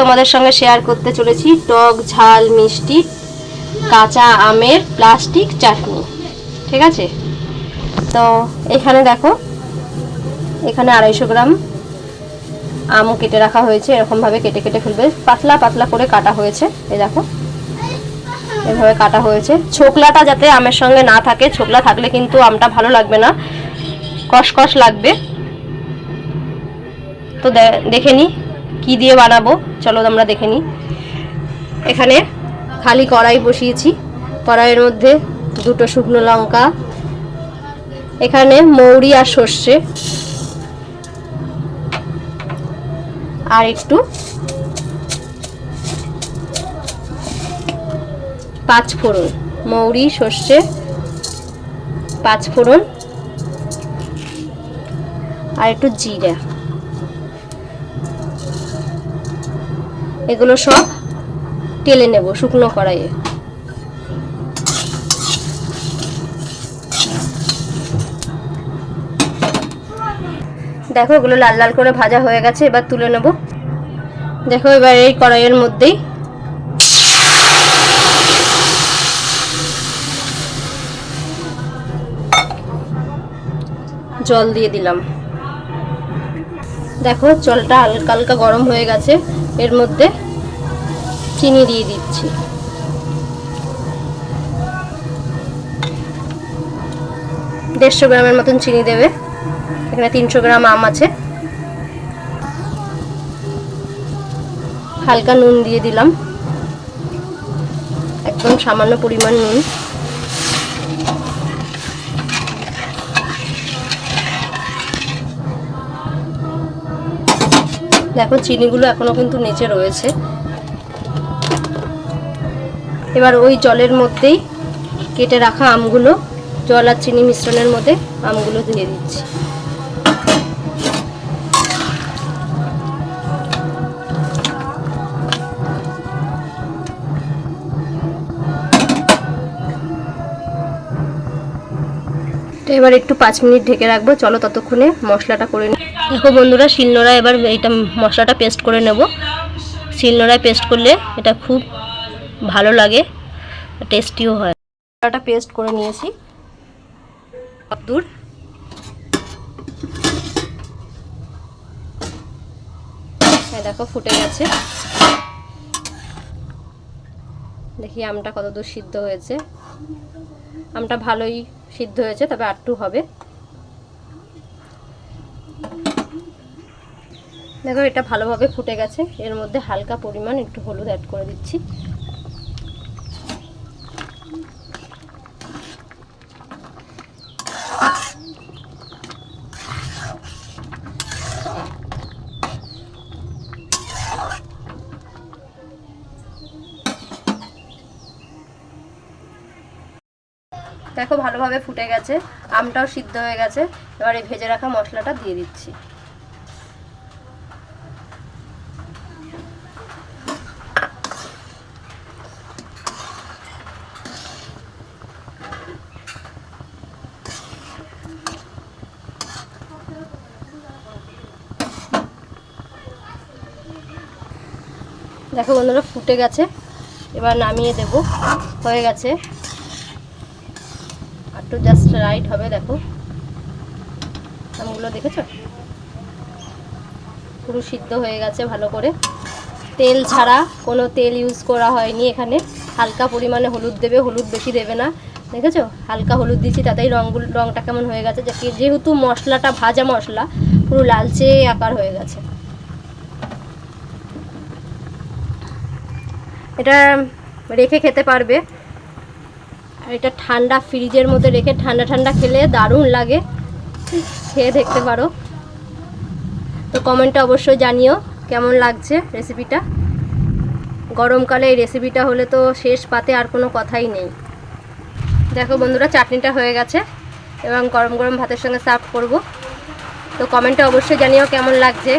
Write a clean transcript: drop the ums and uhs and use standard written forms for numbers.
তোমাদের সঙ্গে শেয়ার করতে চলেছি টক ঝাল মিষ্টি কাঁচা আমের প্লাস্টিক চাটনি। ঠিক আছে, তো এখানে দেখো, এখানে 250 গ্রাম আম কেটে রাখা হয়েছে। এরকমভাবে কেটে কেটে ফেলবে, পাতলা পাতলা করে কাটা হয়েছে। এই দেখো, এভাবে কাটা হয়েছে। ছোকলাটা যাতে আমের সঙ্গে না থাকে, ছোকলা থাকলে কিন্তু আমটা ভালো লাগবে না, কষকষ লাগবে। তো দেখে নিই কী দিয়ে বানাবো, চলো আমরা দেখে নিই। এখানে খালি কড়াই বসিয়েছি, কড়াইয়ের মধ্যে 2টো শুকনো লঙ্কা, এখানে মৌরি আর সর্ষে, আর একটু 5 ফোড়ন, মৌরি সর্ষে 5 ফোড়ন আর একটু জিরা, এগুলো সব টেলে নেব শুকনো কড়াইয়ে। দেখো এগুলো লাল লাল করে ভাজা হয়ে গেছে, এবার তুলে নেব। দেখো এবার এই কড়াইয়ের মধ্যেই জল দিয়ে দিলাম। দেখো জলটা হালকা হালকা গরম হয়ে গেছে, এর মধ্যে চিনি দিয়ে দিচ্ছি। দেড়শো গ্রামের মতন চিনি দেবে, এখানে 300 গ্রাম আম আছে। হালকা নুন দিয়ে দিলাম, একদম সামান্য পরিমাণ নুন। দেখো চিনিগুলো এখনো কিন্তু নিচে রয়েছে। এবার ওই জলের মধ্যেই কেটে রাখা আমগুলো, জল আর চিনি মিশ্রণের মধ্যে আমগুলো দিয়ে দিচ্ছি। এবার একটু 5 মিনিট ঢেকে রাখবো। চলো ততক্ষণে মশলাটা করে নিই। দেখো বন্ধুরা, শিলনোড়ায় এবার এইটা মশলাটা পেস্ট করে নেব। শিলনোড়ায় পেস্ট করলে এটা খুব ভালো লাগে, টেস্টিও হয়। মশলাটা পেস্ট করে নিয়েছি। দূর দেখো ফুটে গেছে, দেখি আমটা কতদূর সিদ্ধ হয়েছে। আমটা ভালোই সিদ্ধ হয়েছে, তবে আরটু হবে। দেখো এটা ভালোভাবে ফুটে গেছে, এর মধ্যে হালকা পরিমাণ একটু হলুদ অ্যাড করে দিচ্ছি। দেখো ভালোভাবে ফুটে গেছে, আমটাও সিদ্ধ হয়ে গেছে। এবার এই ভেজে রাখা মশলাটা দিয়ে দিচ্ছি। দেখো বন্ধুরা ফুটে গেছে, এবার নামিয়ে দেব। হয়ে গেছে, একটু জাস্ট রাইট হবে। দেখো আমগুলো দেখেছো, পুরো সিদ্ধ হয়ে গেছে ভালো করে, তেল ছাড়া, কোনো তেল ইউজ করা হয়নি এখানে। হালকা পরিমাণে হলুদ দেবে, হলুদ বেশি দেবে না। দেখেছো হালকা হলুদ দিচ্ছি, তাতেই রঙটা কেমন হয়ে গেছে, যেহেতু মশলাটা ভাজা মশলা, পুরো লালচে আকার হয়ে গেছে। এটা রেখে খেতে পারবে, আর এটা ঠান্ডা ফ্রিজের মধ্যে রেখে ঠান্ডা ঠান্ডা খেলে দারুণ লাগে, খেয়ে দেখতে পারো। তো কমেন্টে অবশ্যই জানিও কেমন লাগছে রেসিপিটা। গরমকালে এই রেসিপিটা হলে তো শেষ পাতে আর কোনো কথাই নেই। দেখো বন্ধুরা চাটনিটা হয়ে গেছে, এবং গরম গরম ভাতের সঙ্গে সার্ভ করব। তো কমেন্টে অবশ্যই জানিও কেমন লাগছে।